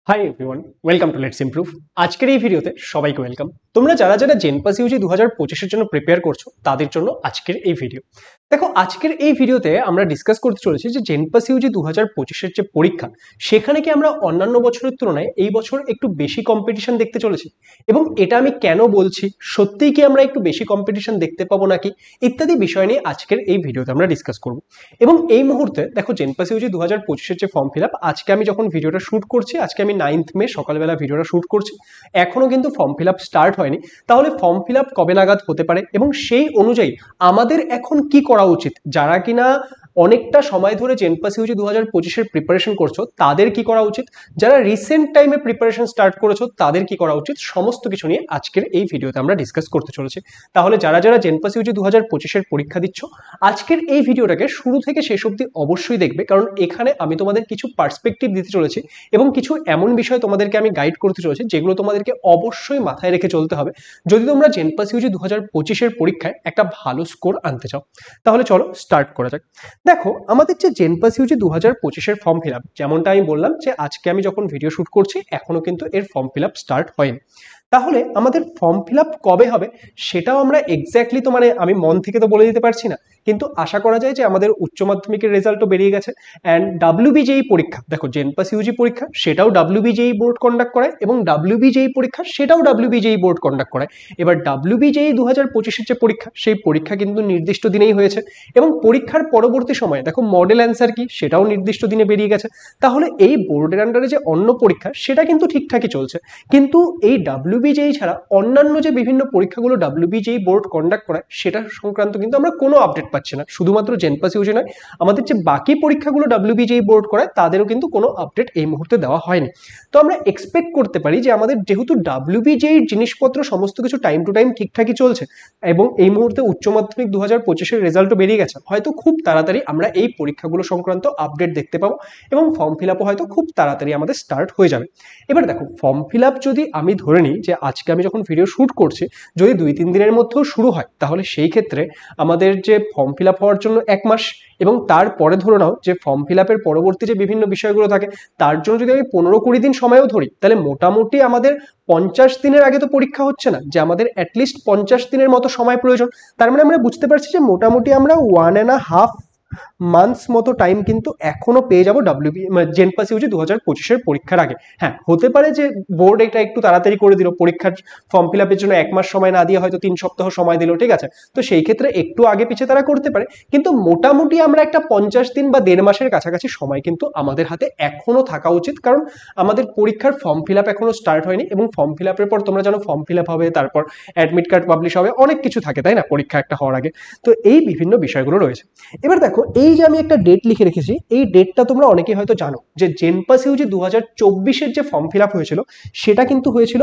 Hi everyone, welcome to let's improve. আজকের এই ভিডিওতে সবাইকে ওয়েলকাম। তোমরা যারা যারা জেনপাস ইউজি 2025-এর জন্য প্রিপেয়ার করছো তাদের জন্য আজকের এই ভিডিও। দেখো, আজকের এই ভিডিওতে আমরা ডিসকাস করতে চলেছি যে জেনপাস ইউজি 2025-এর যে পরীক্ষা, সেখানে কি আমরা অন্যান্য বছরের তুলনায় এই বছর একটু বেশি কম্পিটিশন দেখতে চলেছি, এবং এটা আমি কেন বলছি, সত্যিই কি আমরা একটু বেশি কম্পিটিশন দেখতে পাবো নাকি, ইত্যাদি বিষয় নিয়ে আজকের এই ভিডিওতে আমরা ডিসকাস করব। এবং এই মুহূর্তে দেখো, জেনপাস ইউজি 2025-এর যে ফর্ম ফিল আপ, আজকে আমি যখন ভিডিওটা শুট করছি, আজকে আমি 9 মে সকালবেলা ভিডিওটা শুট করছি, এখনো কিন্তু ফর্ম ফিল আপ স্টার্ট হয়নি। তাহলে ফর্ম ফিল আপ কবে নাগাদ হতে পারে এবং সেই অনুযায়ী আমাদের এখন কি করা উচিত, যারা কিনা অনেকটা সময় ধরে জেনপাস ইউজি 2025-এর প্রিপারেশন করছো তাদের কি করা উচিত, যারা রিসেন্ট টাইমে প্রিপারেশন স্টার্ট করেছো তাদের কি করা উচিত, সমস্ত কিছু নিয়ে আজকের এই ভিডিওতে আমরা ডিসকাস করতে চলেছি। তাহলে যারা যারা জেনপাস ইউজি 2025-এর পরীক্ষা দিচ্ছ, আজকের এই ভিডিওটাকে শুরু থেকে শেষ অবধি অবশ্যই দেখবে, কারণ এখানে আমি তোমাদের কিছু পার্সপেক্টিভ দিতে চলেছি এবং কিছু এমন বিষয় তোমাদেরকে আমি গাইড করতে চলেছি যেগুলো তোমাদেরকে অবশ্যই মাথায় রেখে চলতে হবে যদি তোমরা জেনপাস ইউজি 2025-এর পরীক্ষায় একটা ভালো স্কোর আনতে চাও। তাহলে চলো স্টার্ট করা যাক। দেখো, আমাদের যে জেনপাস ইউজি 2025-এর ফর্ম ফিল আপ, যেমনটা আমি বললাম যে আজকে আমি যখন ভিডিও শুট করছি এখনো কিন্তু এর ফর্ম ফিল আপ স্টার্ট হয়নি। তাহলে আমাদের ফর্ম ফিল আপ কবে হবে সেটাও আমরা এক্স্যাক্টলি তো আমি মন থেকে তো বলে দিতে পারছি না, কিন্তু আশা করা যায় যে আমাদের উচ্চ মাধ্যমিকের রেজাল্টও বেরিয়ে গেছে। অ্যান্ড ডাব্লিউবিজেই পরীক্ষা, দেখো জেনপাস ইউজি পরীক্ষা সেটাও ডাব্লিউবিজেই বোর্ড কন্ডাক্ট করায় এবং ডাব্লিউবিজেই পরীক্ষা সেটাও ডাব্লিউবিজেই বোর্ড কন্ডাক্ট করায়। এবার ডাব্লিউবিজেই 2025-এর যে পরীক্ষা, সেই পরীক্ষা কিন্তু নির্দিষ্ট দিনেই হয়েছে এবং পরীক্ষার পরবর্তী সময়ে দেখো মডেল অ্যান্সার কি সেটাও নির্দিষ্ট দিনে বেরিয়ে গেছে। তাহলে এই বোর্ডের আন্ডারে যে অন্য পরীক্ষা সেটা কিন্তু ঠিকঠাকই চলছে, কিন্তু এই ডাব্লিউবিজেই ছাড়া অন্যান্য যে বিভিন্ন পরীক্ষাগুলো ডাব্লিউবিজেই বোর্ড কন্ডাক্ট করায় সেটা সংক্রান্ত কিন্তু আমরা কোনো আপডেট পাচ্ছি না। শুধুমাত্র জেনপাস ইউজি নয়, আমাদের যে বাকি পরীক্ষাগুলো ডাব্লিউবিজেই বোর্ড করায় তাদেরও কিন্তু কোনো আপডেট এই মুহূর্তে দেওয়া হয়নি। তো আমরা এক্সপেক্ট করতে পারি যে আমাদের যেহেতু ডাব্লিউবিজেই জিনিসপত্র সমস্ত কিছু টাইম টু টাইম ঠিকঠাকই চলছে এবং এই মুহূর্তে উচ্চ মাধ্যমিক 2025-এর রেজাল্টও বেরিয়ে গেছে, হয়তো খুব তাড়াতাড়ি আমরা এই পরীক্ষাগুলো সংক্রান্ত আপডেট দেখতে পাবো এবং ফর্ম ফিল আপও হয়তো খুব তাড়াতাড়ি আমাদের স্টার্ট হয়ে যাবে। এবার দেখো, ফর্ম ফিল আপ যদি আমি ধরে নিই যে আজকে আমি যখন ভিডিও শুট করছি যদি 2-3 দিনের মধ্যেও শুরু হয়, তাহলে সেই ক্ষেত্রে আমাদের যে ফর্ম ফিল আপ হওয়ার জন্য 1 মাস এবং তারপরে ধরে নাও যে ফর্ম ফিল আপের পরবর্তী যে বিভিন্ন বিষয়গুলো থাকে তার জন্য যদি আমি 15-20 দিন সময়ও ধরি, তাহলে মোটামুটি আমাদের 50 দিনের আগে তো পরীক্ষা হচ্ছে না, যে আমাদের অ্যাটলিস্ট 50 দিনের মতো সময় প্রয়োজন। তার মানে আমরা বুঝতে পারছি যে মোটামুটি আমরা 1.5 মান্থস মতো টাইম কিন্তু এখনো পেয়ে যাবো জেনপাস ইউজি 2025-এর পরীক্ষার আগে। হ্যাঁ, হতে পারে যে বোর্ড এটা একটু তাড়াতাড়ি করে দিল, পরীক্ষার ফর্ম ফিল আপের জন্য 1 মাস সময় না দিয়ে হয়তো 3 সপ্তাহ সময় দিল, ঠিক আছে, তো সেই ক্ষেত্রে একটু আগে পিছিয়ে তারা করতে পারে, কিন্তু মোটামুটি আমরা একটা 50 দিন বা 1.5 মাসের কাছাকাছি সময় কিন্তু আমাদের হাতে এখনো থাকা উচিত, কারণ আমাদের পরীক্ষার ফর্ম ফিল আপ এখনো স্টার্ট হয়নি এবং ফর্ম ফিল আপের পর তোমরা জানো ফর্ম ফিল আপ হবে, তারপর অ্যাডমিট কার্ড পাবলিশ হবে, অনেক কিছু থাকে তাই না পরীক্ষা একটা হওয়ার আগে। তো এই বিভিন্ন বিষয়গুলো রয়েছে। এবার দেখো, এই যে আমি একটা ডেট লিখে রেখেছি, এই ডেটটা তোমরা অনেকেই হয়তো জানো যে জেনপাস ইউজি 2024-এর যে ফর্ম ফিল আপ হয়েছিল সেটা কিন্তু হয়েছিল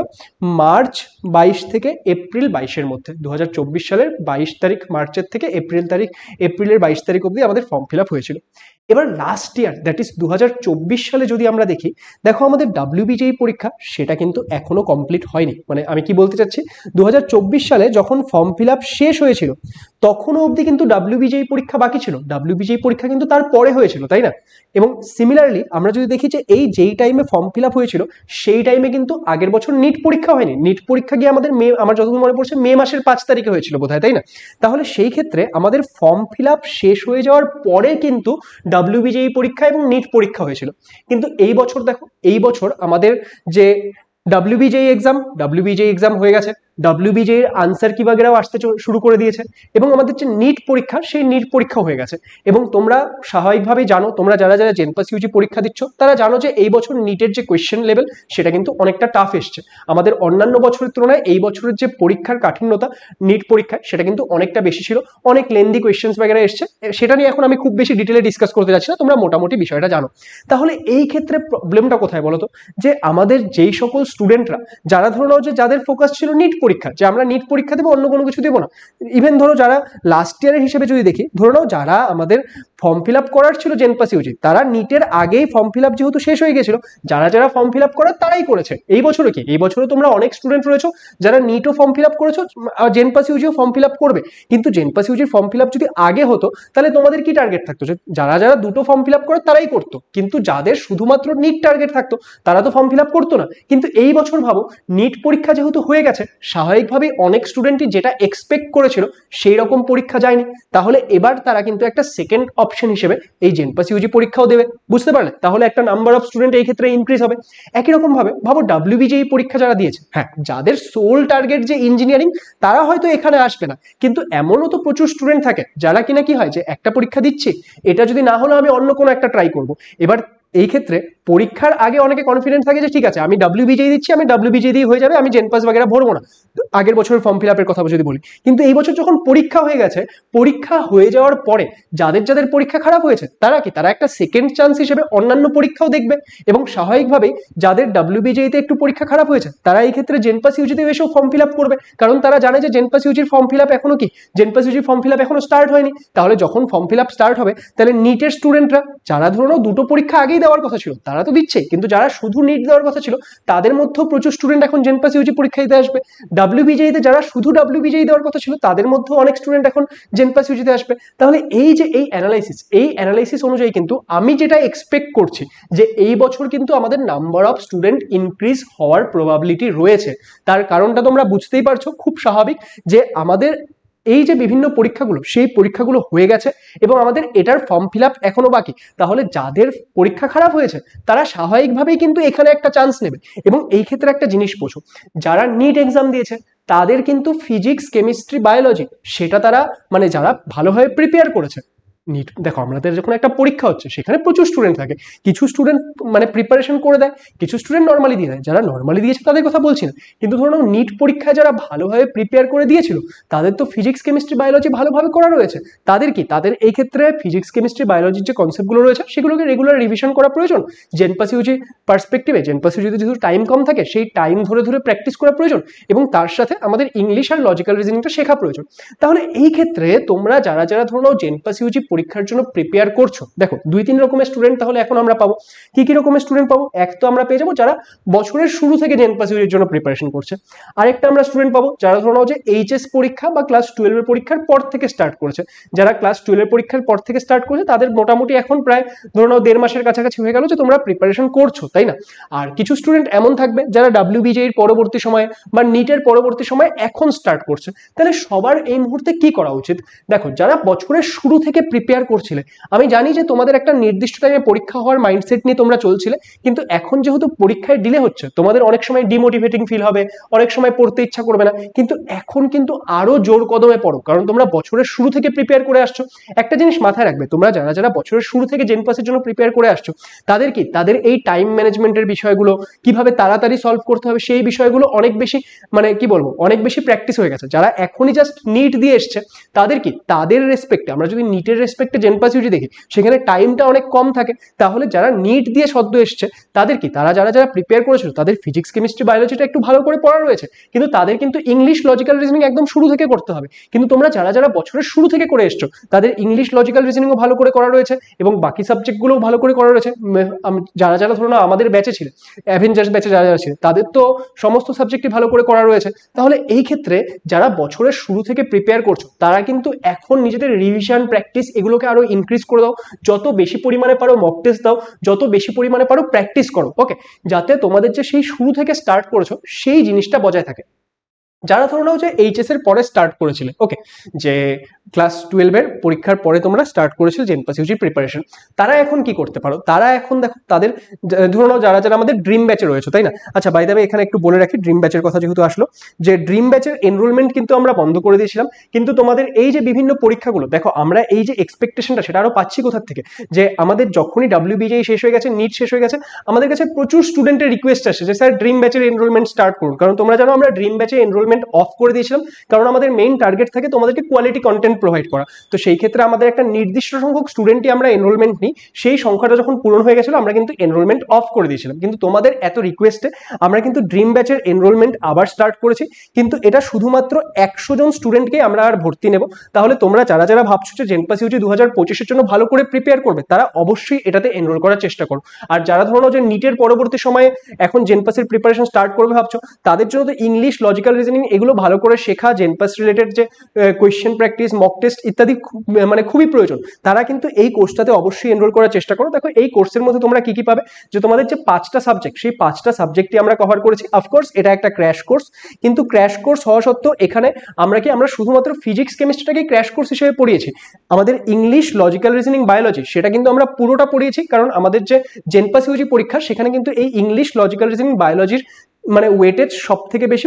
মার্চ 22 থেকে এপ্রিল 22-এর মধ্যে। 2024 সালের 22 তারিখ মার্চের থেকে এপ্রিলের 22 তারিখ অবধি আমাদের ফর্ম ফিল আপ হয়েছিল। এবার লাস্ট ইয়ার, দ্যাট ইজ 2024 সালে যদি আমরা দেখি, দেখো আমাদের ডাব্লিউবিজেই পরীক্ষা সেটা কিন্তু এখনো কমপ্লিট হয়নি। মানে আমি কি বলতে চাচ্ছি, 2024 সালে যখন ফর্ম ফিল আপ শেষ হয়েছিল তখনও অবধি কিন্তু ডাব্লিউবিজেই পরীক্ষা বাকি ছিল, ডাব্লিউবিজেই পরীক্ষা কিন্তু তারপরে হয়েছিল, তাই না? এবং সিমিলারলি আমরা যদি দেখি যে এই যেই টাইমে ফর্ম ফিল আপ হয়েছিল সেই টাইমে কিন্তু আগের বছর নিট পরীক্ষা হয়নি, নিট পরীক্ষা গিয়ে আমাদের আমার যতদূর মনে পড়ছে মে মাসের 5 তারিখে হয়েছিল বোধহয়, তাই না? তাহলে সেই ক্ষেত্রে আমাদের ফর্ম ফিল আপ শেষ হয়ে যাওয়ার পরে কিন্তু ডাব্লিউবিজেই পরীক্ষা এবং নিট পরীক্ষা হয়েছিল। কিন্তু এই বছর দেখো, এই বছর আমাদের যে ডাব্লিউবিজেই এক্সাম হয়ে গেছে, ডাব্লিউবিজেই এর আনসার কি বাগেরাও আসতে শুরু করে দিয়েছে এবং আমাদের যে নিট পরীক্ষা সেই নিট পরীক্ষা হয়ে গেছে। এবং তোমরা স্বাভাবিকভাবেই জানো, তোমরা যারা যারা জেনপাস ইউজি পরীক্ষা দিচ্ছ তারা জানো যে এই বছর নিটের যে কোয়েশ্চেন লেভেল সেটা কিন্তু অনেকটা টাফ এসছে। আমাদের অন্যান্য বছরের তুলনায় এই বছরের যে পরীক্ষার কাঠিন্যতা নিট পরীক্ষায় সেটা কিন্তু অনেকটা বেশি ছিল, অনেক লেন্দি কোয়েশ্চেন্স বাগেরা এসছে। সেটা নিয়ে এখন আমি খুব বেশি ডিটেলে ডিসকাস করতে যাচ্ছি না, তোমরা মোটামুটি বিষয়টা জানো। তাহলে এই ক্ষেত্রে প্রবলেমটা কোথায় বলো তো, যে আমাদের যেই সকল স্টুডেন্টরা যারা ধরে নাও যে যাদের ফোকাস ছিল নিট পরীক্ষা, যে আমরা নিট পরীক্ষা দেবো অন্য কোনো কিছু দেবো না, ইভেন ধরো যারা লাস্ট ইয়ারের হিসেবে যদি দেখি, ধরে নাও যারা আমাদের ফর্ম ফিল আপ করার ছিল জেনপাস ইউজি, তারা নিটের আগেই ফর্ম ফিল আপ যেহেতু শেষ হয়ে গেছিল, যারা যারা ফর্ম ফিল আপ করার তারাই করেছে। এই বছরও কি, এই বছরও তোমরা অনেক স্টুডেন্ট রয়েছো যারা নিটও ফর্ম ফিল আপ করেছো, জেনপাস ইউজিও ফর্ম ফিল আপ করবে। কিন্তু জেনপাস ইউজির ফর্ম ফিল আপ যদি আগে হতো তাহলে তোমাদের কি টার্গেট থাকতো, যে যারা যারা দুটো ফর্ম ফিল আপ করে তারাই করতো, কিন্তু যাদের শুধুমাত্র নিট টার্গেট থাকতো তারা তো ফর্ম ফিল আপ করতো না। কিন্তু এই বছর ভাবো, নিট পরীক্ষা যেহেতু হয়ে গেছে, স্বাভাবিকভাবে অনেক স্টুডেন্টই যেটা এক্সপেক্ট করেছিল সেই রকম পরীক্ষা যায়নি, তাহলে এবার তারা কিন্তু একটা সেকেন্ড অপশন হিসেবে এই জেনপাস ইউজি পরীক্ষাও দেবে, বুঝতে পারলে? তাহলে একটা নাম্বার অফ স্টুডেন্ট এই ক্ষেত্রে ইনক্রিজ হবে। একই রকম ভাবে ভাবো ডাব্লিউবিজেই পরীক্ষা যারা দিয়েছে, হ্যাঁ যাদের সোল টার্গেট যে ইঞ্জিনিয়ারিং, তারা হয়তো এখানে আসবে না, কিন্তু এমনও তো প্রচুর স্টুডেন্ট থাকে যারা কিনা কি হয় যে একটা পরীক্ষা দিচ্ছি, এটা যদি না হলো আমি অন্য কোনো একটা ট্রাই করব। এবার এই ক্ষেত্রে পরীক্ষার আগে অনেকে কনফিডেন্ট থাকে যে ঠিক আছে আমি ডাব্লিউবিজেই দিচ্ছি, আমি ডাব্লিউবিজেই দিয়ে হয়ে যাবে, আমি জেনপাস বাগেরা ভরবো না, আগের বছরের ফর্ম ফিল আপের কথা যদি বলি। কিন্তু এই বছর যখন পরীক্ষা হয়ে গেছে, পরীক্ষা হয়ে যাওয়ার পরে যাদের যাদের পরীক্ষা খারাপ হয়েছে তারা কি, তারা একটা সেকেন্ড চান্স হিসেবে অন্যান্য পরীক্ষাও দেখবে, এবং স্বাভাবিকভাবেই যাদের ডাব্লিউবিজেইতে একটু পরীক্ষা খারাপ হয়েছে তারা এই ক্ষেত্রে জেনপাস ইউজিতে এসেও ফর্ম ফিল আপ করবে, কারণ তারা জানে যে জেনপাস ইউজির ফর্ম ফিল আপ এখনো কি, জেনপাস ইউজির ফর্ম ফিল আপ এখনো স্টার্ট হয়নি। তাহলে যখন ফর্ম ফিল আপ স্টার্ট হবে, তাহলে নিটের স্টুডেন্টরা যারা ধরো দুটো পরীক্ষা আগেই দেওয়ার কথা ছিল তারা তো দিচ্ছে, কিন্তু যারা শুধু নিট দেওয়ার কথা ছিল তাদের মধ্যেও প্রচুর স্টুডেন্ট এখন জেনপাস ইউজি পরীক্ষা দিতে আসবে। ডাব্লিউবিজেইতে যারা শুধু ডাব্লিউবিজেই দেওয়ার কথা ছিল তাদের মধ্যেও অনেক স্টুডেন্ট এখন জেনপাস ইউজিতে আসবে। তাহলে এই যে এই অ্যানালাইসিস অনুযায়ী কিন্তু আমি যেটা এক্সপেক্ট করছি যে এই বছর কিন্তু আমাদের নাম্বার অফ স্টুডেন্ট ইনক্রিজ হওয়ার প্রবাবিলিটি রয়েছে। তার কারণটা তোমরা বুঝতেই পারছো, খুব স্বাভাবিক যে আমাদের এই যে বিভিন্ন পরীক্ষাগুলো, সেই পরীক্ষাগুলো হয়ে গেছে এবং আমাদের এটার ফর্ম ফিল আপ এখনো বাকি। তাহলে যাদের পরীক্ষা খারাপ হয়েছে তারা স্বাভাবিকভাবেই কিন্তু এখানে একটা চান্স নেবে। এবং এই ক্ষেত্রে একটা জিনিস বোঝো, যারা নিট এক্সাম দিয়েছে তাদের কিন্তু ফিজিক্স, কেমিস্ট্রি, বায়োলজি সেটা তারা মানে যারা ভালোভাবে প্রিপেয়ার করেছে। নিট দেখো, আমাদের যখন একটা পরীক্ষা হচ্ছে সেখানে প্রচুর স্টুডেন্ট থাকে, কিছু স্টুডেন্ট মানে প্রিপারেশন করে দেয়, কিছু স্টুডেন্ট নর্মালি দিয়ে দেয়। যারা নর্মালি দিয়েছে তাদের কথা বলছি না, কিন্তু ধরো নিট পরীক্ষায় যারা ভালোভাবে প্রিপেয়ার করে দিয়েছিল তাদের তো ফিজিক্স, কেমিস্ট্রি, বায়োলজি ভালোভাবে করা রয়েছে। তাদের কি, তাদের এই ক্ষেত্রে ফিজিক্স, কেমিস্ট্রি, বায়োলজির যে কনসেপ্টগুলো রয়েছে সেগুলোকে রেগুলার রিভিশন করা প্রয়োজন। জেনপাস ইউজি পার্সপেক্টিভে, জেনপাস ইউজিতে যেহেতু টাইম কম থাকে, সেই টাইম ধরে ধরে প্র্যাকটিস করা প্রয়োজন, এবং তার সাথে আমাদের ইংলিশ আর লজিক্যাল রিজনিংটা শেখা প্রয়োজন। তাহলে এই ক্ষেত্রে তোমরা যারা যারা ধরো জেনপাস ইউজি পরীক্ষার জন্য প্রিপেয়ার করছো, দেখো দুই তিন রকমের স্টুডেন্ট তাহলে এখন আমরা পাবো। কি কি রকমের স্টুডেন্ট পাবো? এক তো আমরা পেয়ে যাবো যারা বছরের শুরু থেকে জেনপাস ইউজির জন্য প্রিপারেশন করছে। আরেকটা আমরা স্টুডেন্ট পাবো যারা ধরো যে এইচএস পরীক্ষা বা ক্লাস 12 এর পরীক্ষার পর থেকে স্টার্ট করেছে। যারা ক্লাস 12 এর পরীক্ষার পর থেকে স্টার্ট করেছে তাদের মোটামুটি এখন প্রায় ধরো 1.5 মাসের কাছাকাছি হয়ে গেল যে তোমরা প্রিপারেশন করছো, তাই না? আর কিছু স্টুডেন্ট এমন থাকবে যারা ডাব্লিউবিজে এর পরবর্তী সময়ে বা নিটের পরবর্তী সময়ে এখন স্টার্ট করছে। তাহলে সবার এই মুহূর্তে কি করা উচিত? দেখো, যারা বছরের শুরু থেকে প্রিপেয়ার করছিলে, আমি জানি যে তোমাদের একটা নির্দিষ্ট টাইমে পরীক্ষা হওয়ার মাইন্ডসেট নিয়ে তোমরা চলছিলে, কিন্তু এখন যেহেতু পরীক্ষায় ডিলে হচ্ছে তোমাদের অনেক সময় ডিমোটিভেটিং ফিল হবে, অনেক সময় পড়তে ইচ্ছা করবে না, কিন্তু এখন কিন্তু আরো জোর কদমে পড়ো, কারণ তোমরা বছরের শুরু থেকে প্রিপেয়ার করে আসছো। একটা জিনিস মাথায় রাখবে, তোমরা যারা যারা বছরের শুরু থেকে জেনপাসের জন্য প্রিপেয়ার করে আসছো তাদের কি, তাদের এই টাইম ম্যানেজমেন্টের বিষয়গুলো কিভাবে তাড়াতাড়ি সলভ করতে হবে সেই বিষয়গুলো অনেক বেশি মানে কি বলবো, অনেক বেশি প্র্যাকটিস হয়ে গেছে। যারা এখনই জাস্ট নিট দিয়ে এসছে তাদের কি, তাদের রেসপেক্টে আমরা যদি নিটের রেসপেক্টে জেনপাস ইউজি দেখি সেখানে টাইমটা অনেক কম থাকে। তাহলে যারা নিট দিয়ে সদ্য এসছে তাদের কি, তারা যারা যারা প্রিপেয়ার করেছিল তাদের ফিজিক্স, কেমিস্ট্রি, বায়োলজিটা একটু ভালো করে পড়া রয়েছে, কিন্তু তাদের কিন্তু ইংলিশ, লজিক্যাল রিজনিং একদম শুরু থেকে করতে হবে। কিন্তু তোমরা যারা যারা বছরের শুরু থেকে করে এসছো তাদের ইংলিশ, লজিক্যাল রিজনিংও ভালো করে করা রয়েছে এবং বাকি সাবজেক্টগুলোও ভালো করে করা রয়েছে। যারা যারা ধরো না আমাদের ব্যাচে ছিল, অ্যাভেঞ্জার্স ব্যাচে যারা যারা ছিল তাদের তো সমস্ত সাবজেক্টই ভালো করে করা রয়েছে। তাহলে এই ক্ষেত্রে যারা বছরের শুরু থেকে প্রিপেয়ার করছো তারা কিন্তু এখন নিজেদের রিভিশন, প্র্যাকটিস এগুলোকে আরো ইনক্রিজ করে দাও। যত বেশি পরিমাণে পারো মক টেস্ট দাও, যত বেশি পরিমাণে পারো প্র্যাকটিস করো, ওকে, যাতে তোমাদের যে সেই শুরু থেকে স্টার্ট করেছো সেই জিনিসটা বজায় থাকে। যারা ধরো নাও যে এইচএস এর পরে স্টার্ট করেছিলে, ওকে, যে ক্লাস 12 এর পরীক্ষার পরে তোমরা স্টার্ট করেছিলে জেনপাস ইউজি প্রিপারেশন, তারা এখন কি করতে পারো? তারা এখন দেখো তাদের ধরো নাও যারা যারা আমাদের ড্রিম ব্যাচে রয়েছে, তাই না? আচ্ছা, বাই দ্য ওয়ে এখানে একটু বলে রাখি, ড্রিম ব্যাচের কথা যেহেতু আসলো, যে ড্রিম ব্যাচের এনরোলমেন্ট কিন্তু আমরা বন্ধ করে দিয়েছিলাম, কিন্তু তোমাদের এই যে বিভিন্ন পরীক্ষাগুলো দেখো, আমরা এই যে এক্সপেকটেশনটা সেটা আরো পাচ্ছি কোথা থেকে, যে আমাদের যখনই ডাব্লিউবিজেই শেষ হয়ে গেছে, নিট শেষ হয়ে গেছে, আমাদের কাছে প্রচুর স্টুডেন্টের রিকোয়েস্ট আসে যে স্যার ড্রিম ব্যাচের এনরোলমেন্ট স্টার্ট করুন। কারণ তোমরা জানো আমরা ড্রিম ব্যাচে এনরোলমেন্ট এনরোলমেন্ট অফ করে দিয়েছিলাম, কারণ আমাদের মেইন টার্গেট থাকে তোমাদেরকে কোয়ালিটি কন্টেন্ট প্রোভাইড করা। তো সেই ক্ষেত্রে আমাদের একটা নির্দিষ্ট সংখ্যক স্টুডেন্টই আমরা এনরোলমেন্ট নিই, সেই সংখ্যাটা যখন পূরণ হয়ে গেছিল আমরা কিন্তু এনরোলমেন্ট অফ করে দিয়েছিলাম। কিন্তু তোমাদের এত রিকোয়েস্টে আমরা কিন্তু ড্রিম ব্যাচের এনরোলমেন্ট আবার স্টার্ট করেছি, কিন্তু এটা শুধুমাত্র 100 জন স্টুডেন্টকে আমরা আর ভর্তি নেব। তাহলে তোমরা যারা যারা ভাবছো যে জেনপাস ইউজি 2025-এর জন্য ভালো করে প্রিপেয়ার করবে, তারা অবশ্যই এটাতে এনরোল করার চেষ্টা করো। আর যারা ধরো যে নিটের পরবর্তী সময়ে এখন জেনপাসের প্রিপারেশন স্টার্ট করবে ভাবছো, তাদের জন্য তো ইংলিশ, লজিক্যাল রিজনিং এগুলো ভালো করে শেখা, জেনপাস রিলেটেড যে কোয়েশ্চেন প্র্যাকটিস, মক টেস্ট ইত্যাদি মানে খুবই প্রয়োজন। তারা কিন্তু এই কোর্সটাতে অবশ্যই এনরোল করার চেষ্টা করো। দেখো এই কোর্সের মধ্যে তোমরা কি কি পাবে, যে তোমাদের যে 5টা সাবজেক্ট, সেই 5টা সাবজেক্টই আমরা কভার করেছি। অফকোর্স এটা একটা ক্র্যাশ কোর্স, কিন্তু ক্র্যাশ কোর্স হওয়া সত্ত্বেও এখানে আমরা শুধুমাত্র ফিজিক্স কেমিস্ট্রিটাকেই ক্র্যাশ কোর্স হিসেবে পড়িয়েছি। আমাদের ইংলিশ, লজিক্যাল রিজনিং, বায়োলজি সেটা কিন্তু আমরা পুরোটা পড়িয়েছি, কারণ আমাদের যে জেনপাস ইউজি পরীক্ষা সেখানে কিন্তু এই ইংলিশ, লজিক্যাল রিজনিং, বায়োলজির মানে ওয়েটেজ সব থেকে বেশি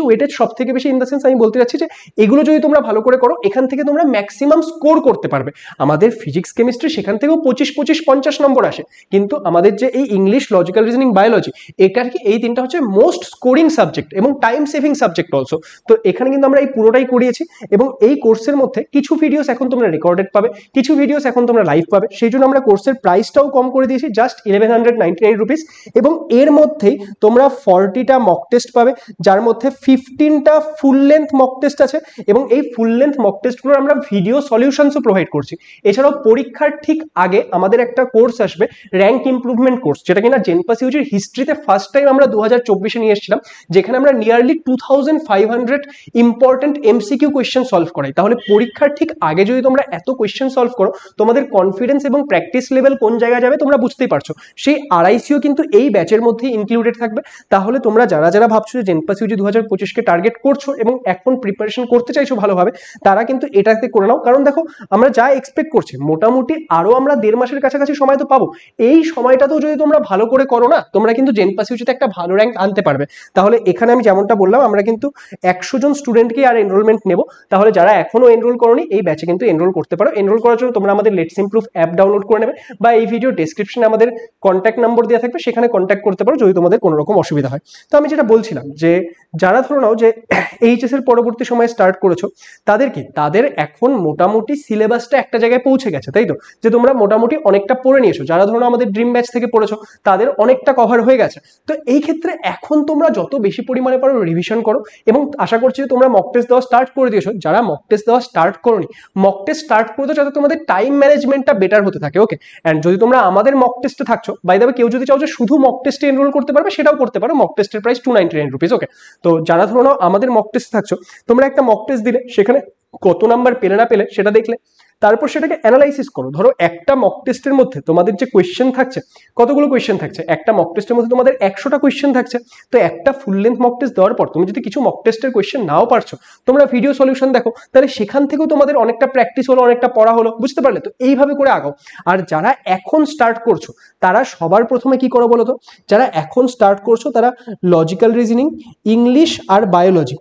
ইন দ্য সেন্স আমি বলতে চাচ্ছি যে এগুলো যদি তোমরা ভালো করে করো, এখান থেকে তোমরা ম্যাক্সিমাম স্কোর করতে পারবে। আমাদের ফিজিক্স কেমিস্ট্রি সেখান থেকেও 25-50 নম্বর আসে, কিন্তু আমাদের যে এই ইংলিশ, লজিক্যাল রিজনিং, বায়োলজি এটার কি এই তিনটা হচ্ছে মোস্ট স্কোরিং সাবজেক্ট এবং টাইম সেভিং সাবজেক্ট অলসো। তো এখানে কিন্তু আমরা এই পুরোটাই করিয়েছি, এবং এই কোর্সের মধ্যে কিছু ভিডিওস এখন তোমরা রেকর্ডেড পাবে, কিছু ভিডিওস এখন তোমরা লাইভ পাবে। সেই জন্য আমরা কোর্সের প্রাইসটাও কম করে দিয়েছি, জাস্ট 1199 রুপিস। এবং এর মধ্যেই তোমরা 40টা মক টেস্ট পাবে, যার মধ্যে 15টা ফুল লেন্থ মক টেস্ট আছে, এবং এই ফুল লেন্থ মক টেস্টগুলোর আমরা ভিডিও সলিউশনসও প্রোভাইড করছি। এছাড়াও পরীক্ষার ঠিক আগে আমাদের একটা কোর্স আসবে, র্যাঙ্ক ইমপ্রুভমেন্ট কোর্স, যেটা কিনা জেনপাস ইউজির হিস্ট্রিতে ফার্স্ট টাইম আমরা 2024-এ নিয়ে এসেছিলাম, যেখানে আমরা nearly 2500 important MCQ question solve করাই। তাহলে পরীক্ষার ঠিক আগে যদি তোমরা এত কোয়েশ্চেন সলভ করো, তোমাদের কনফিডেন্স এবং প্র্যাকটিস লেভেল কোন জায়গায় যাবে তোমরা বুঝতেই পারছো। সেই আড়াইসিও কিন্তু এই ব্যাচের মধ্যে ইনক্লুডেড থাকবে। তাহলে তোমরা যারা যারা ভাবছো যে জেনপাস ইউজি 2025-কে টার্গেট করছো এবং এখন প্রিপারেশন করতে চাইছো ভালোভাবে, তারা কিন্তু এটাতে করে নাও। কারণ দেখো আমরা যা এক্সপেক্ট করছি, মোটামুটি আরো আমরা 1.5 মাসের কাছাকাছি সময় তো পাবো। এই সময়টাতেও যদি তোমরা ভালো করে করো না, তোমরা কিন্তু জেনপাস ইউজিতে একটা ভালো র্যাঙ্ক আনতে পারবে। তাহলে এখানে আমি যেমনটা বললাম, আমরা কিন্তু 100 জন স্টুডেন্টকে আর এনরোলমেন্ট নেব। তাহলে যারা এখনো এনরোল করোনি, এই ব্যাচে কিন্তু এনরোল করতে পারো। এনরোল করার জন্য তোমরা আমাদের লেটস ইমপ্রুভ অ্যাপ ডাউনলোড করে নেবে, বা এই ভিডিও ডেসক্রিপশনে আমাদের কন্ট্যাক্ট নম্বর দেওয়া থাকবে, সেখানে কন্ট্যাক্ট করতে পারো যদি তোমাদের কোনো রকম অসুবিধা হয়। তো আমি যেটা বলছিলাম, যে যারা ধরো নাও যে এইচএস এর পরবর্তী সময়ে স্টার্ট করেছো, তাদের এখন মোটামুটি সিলেবাসটা একটা জায়গায় পৌঁছে গেছে, তাই তো? যে তোমরা মোটামুটি অনেকটা পড়ে নিয়েছো। যারা ধরো আমাদের ড্রিম ব্যাচ থেকে পড়েছো, তাদের অনেকটা কভার হয়ে গেছে। তো এই ক্ষেত্রে এখন তোমরা যত বেশি পরিমাণে পারো রিভিশন করো, এবং আশা করছি যে তোমরা মক টেস্ট দেওয়া স্টার্ট করে দিয়েছো। যারা মক টেস্ট দেওয়া স্টার্ট করোনি, মক টেস্ট স্টার্ট করে দাও, যাতে তোমাদের টাইম ম্যানেজমেন্টটা বেটার হতে থাকে। ওকে, এন্ড যদি তোমরা আমাদের মক টেস্টে থাকছো, বাই দ্য ওয়ে কেউ যদি চাও যে শুধু মক টেস্টে এনরোল করতে পারবে, সেটাও করতে পারো। মক টেস্টের প্রাইস 299 রুপিস। ওকে, তো যারা ধরো আমাদের মক টেস্ট থাকছো, তোমরা একটা মক টেস্ট দিলে, সেখানে কত নাম্বার পেলে না পেলে সেটা দেখলে, তারপর সেটাকে অ্যানালাইসিস করো। ধরো একটা মক টেস্টের মধ্যে তোমাদের যে কোয়েশ্চেন থাকছে, কতগুলো কোয়েশ্চেন থাকছে? একটা মক টেস্টের মধ্যে তোমাদের 100টা কোয়েশ্চেন থাকছে। তো একটা ফুল লেন্থ মক টেস্ট দেওয়ার পর তুমি যদি কিছু মক টেস্টের কোয়েশ্চেন নাও পারছো, তোমরা ভিডিও সলিউশন দেখো, তাহলে সেখান থেকেও তোমাদের অনেকটা প্র্যাকটিস হলো, অনেকটা পড়া হলো, বুঝতে পারলে? তো এইভাবে করে আগাও। আর যারা এখন স্টার্ট করছো, তারা সবার প্রথমে কি করো বলো তো? যারা এখন স্টার্ট করছো, তারা লজিক্যাল রিজনিং, ইংলিশ আর বায়োলজি,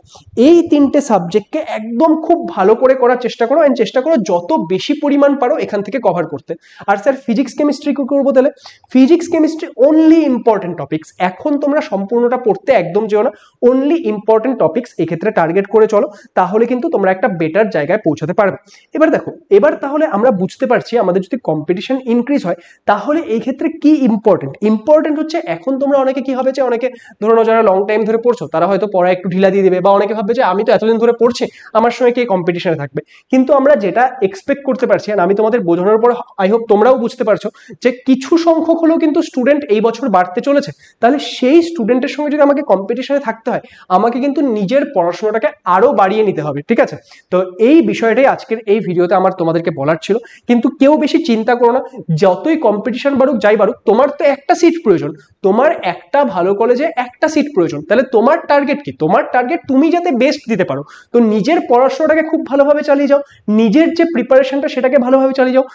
এই তিনটে সাবজেক্টকে একদম খুব ভালো করে করার চেষ্টা করো, এন্ড চেষ্টা করো যত বেশি পরিমাণ পারো এখান থেকে কভার করতে। আর স্যার ফিজিক্স কেমিস্ট্রি কি করবো? তাহলে physics chemistry only important topics. এখন তোমরা সম্পূর্ণটা পড়তে একদম যেও না, অনলি ইম্পর্টেন্ট টপিক্স এক্ষেত্রে টার্গেট করে চলো, তাহলে কিন্তু তোমরা একটা বেটার জায়গায় পৌঁছাতে পারবে। এবার দেখো, তাহলে আমরা বুঝতে পারছি আমাদের যদি কম্পিটিশন ইনক্রিজ হয়, তাহলে এই ক্ষেত্রে কি ইম্পর্টেন্ট হচ্ছে, এখন তোমরা অনেকে কি হবে, যে অনেকে ধরো যারা লং টাইম ধরে পড়ছো, তারা হয়তো পড়া একটু ঢিলা দিয়ে দেবে, বা অনেকে ভাববে যে আমি তো এতদিন ধরে পড়ছি, আমার সঙ্গে কে কম্পিটিশনে থাকবে। কিন্তু আমরা যেটা এক্সপেক্ট করতে পারছি, আর আমি তোমাদের বোঝানোর পর আই হোপ তোমরাও বুঝতে পারছো, যে কিছু সংখ্যক হলেও কিন্তু স্টুডেন্ট এই বছর বাড়তে চলেছে। তাহলে সেই স্টুডেন্টের সঙ্গে যদি আমাকে কম্পিটিশনে থাকতে হয়, আমাকে কিন্তু নিজের পড়াশোনাটাকে আরো বাড়িয়ে নিতে হবে, ঠিক আছে? তো এই বিষয়টাই আজকের এই ভিডিওতে আমার তোমাদেরকে বলার ছিল। কিন্তু কেউ বেশি চিন্তা করো না, যতই কম্পিটিশন বাড়ুক, যাই বাড়ুক, তোমার তো একটা সিট প্রয়োজন, তোমার একটা ভালো কলেজে একটা সিট প্রয়োজন। তাহলে তোমার টার্গেট কি? তোমার টার্গেট তুমি যাতে বেস্ট দিতে পারো। তো নিজের পড়াশোনাটাকে খুব ভালোভাবে চালিয়ে যাও, নিজের যে প্রিপারেশনটা সেটাকে ভালোভাবে চালিয়ে যাও।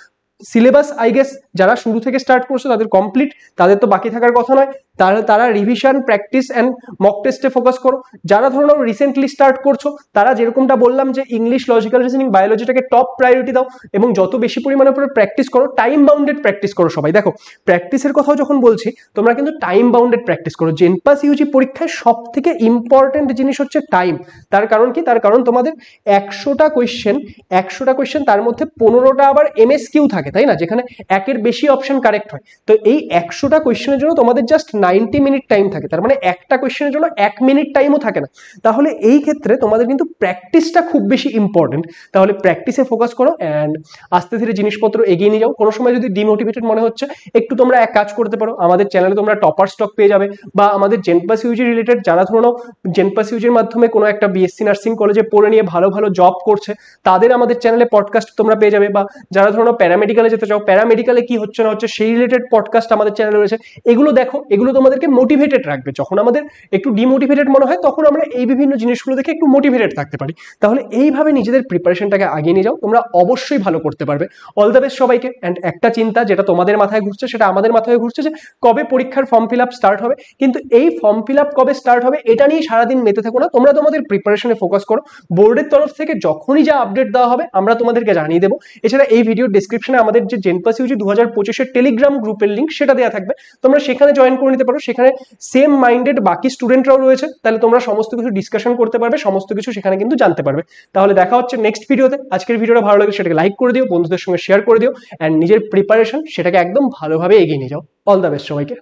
সিলেবাস আই গেস যারা শুরু থেকে স্টার্ট করছো তাদের কমপ্লিট, তাদের তো বাকি থাকার কথা নয়। তাহলে তারা রিভিশন, প্র্যাকটিস অ্যান্ড মক টেস্টে ফোকাস করো। যারা ধরো রিসেন্টলি স্টার্ট করছো তারা যেরকমটা বললাম যে ইংলিশ, লজিক্যাল রিজনিং, বায়োলজিটাকে টপ প্রায়োরিটি দাও এবং যত বেশি পরিমাণে উপরে প্র্যাকটিস করো, টাইম বাউন্ডেড প্র্যাকটিস করো সবাই। দেখো প্র্যাকটিসের কথাও যখন বলছি তোমরা কিন্তু টাইম বাউন্ডেড প্র্যাকটিস করো। জেনপাস ইউজি পরীক্ষায় সব থেকে ইম্পর্টেন্ট জিনিস হচ্ছে টাইম। তার কারণ কি? তার কারণ তোমাদের 100টা কোয়েশ্চেন, তার মধ্যে 15টা আবার এমএসকিউ থাকে, তাই না, যেখানে একের বেশি অপশন কারেক্ট হয়। তো এই 100টা কোয়েশ্চেনের জন্য তোমাদের জাস্ট 90 মিনিট টাইম থাকে, তার মানে একটা কোয়েশ্চেনের জন্য 1 মিনিট টাইমও থাকে না। তাহলে এই ক্ষেত্রে তোমাদের কিন্তু প্র্যাকটিসটা খুব বেশি ইম্পর্টেন্ট। তাহলে প্র্যাকটিসে ফোকাস করো অ্যান্ড আস্তে ধীরে জিনিসপত্র এগিয়ে নিয়ে যাও। কোনো সময় যদি ডিমোটিভেটেড মনে হচ্ছে, একটু তোমরা এক কাজ করতে পারো, আমাদের চ্যানেলে তোমরা টপার স্টক পেয়ে যাবে, বা আমাদের জেনপাস ইউজি রিলেটেড যারা ধরো জেনপাস ইউজির মাধ্যমে কোনো একটা বিএসসি নার্সিং কলেজে পড়ে নিয়ে ভালো ভালো জব করছে, তাদের আমাদের চ্যানেলে পডকাস্ট তোমরা পেয়ে যাবে। বা যারা ধরো প্যারামেডিক্যালে যেতে চাও, প্যারামেডিক্যালে কি হচ্ছে না হচ্ছে সেই রিলেটেড পডকাস্ট আমাদের চ্যানেলে রয়েছে। এগুলো দেখো, এগুলো তোমাদেরকে মোটিভেটেড রাখবে। যখন আমাদের একটু ডিমোটিভেটেড মনে হয় তখন আমরা এই বিভিন্ন জিনিসগুলো দেখে একটু মোটিভেটেড থাকতে পারি। তাহলে এইভাবে নিজেদের প্রিপারেশনটাকে আগিয়ে নিয়ে যাও, তোমরা অবশ্যই ভালো করতে পারবে। অল দ্য বেস্ট সবাইকে। অ্যান্ড একটা চিন্তা যেটা তোমাদের মাথায় ঘুরছে সেটা আমাদের মাথায় ঘুরছে, যে কবে পরীক্ষার ফর্ম ফিল আপ স্টার্ট হবে। কিন্তু এই ফর্ম ফিল আপ কবে স্টার্ট হবে এটা নিয়ে সারাদিন মেতে থাকো না, তোমরা তোমাদের প্রিপারেশনে ফোকাস করো। বোর্ডের তরফ থেকে যখনই যা আপডেট দেওয়া হবে আমরা তোমাদেরকে জানিয়ে দেবো। এছাড়া এই ভিডিও ডিসক্রিপশনে আমাদের যে জেনপাস ইউজি 2025-এর টেলিগ্রাম গ্রুপের লিঙ্ক সেটা দেওয়া থাকবে, তোমরা সেখানে জয়েন করে নিতে পারো। সেখানে সেম মাইন্ডেড বাকি স্টুডেন্টরাও রয়েছে, তাহলে তোমরা সমস্ত কিছু ডিসকাশন করতে পারবে, সমস্ত কিছু সেখানে কিন্তু জানতে পারবে। তাহলে দেখা হচ্ছে নেক্সট ভিডিওতে। আজকের ভিডিওটা ভালো লাগে সেটাকে লাইক করে দিও, বন্ধুদের সঙ্গে শেয়ার করে দিও, অ্যান্ড নিজের প্রিপারেশন সেটাকে একদম ভালোভাবে এগিয়ে নিয়ে যাও। অল দ্য বেস্ট সবাইকে।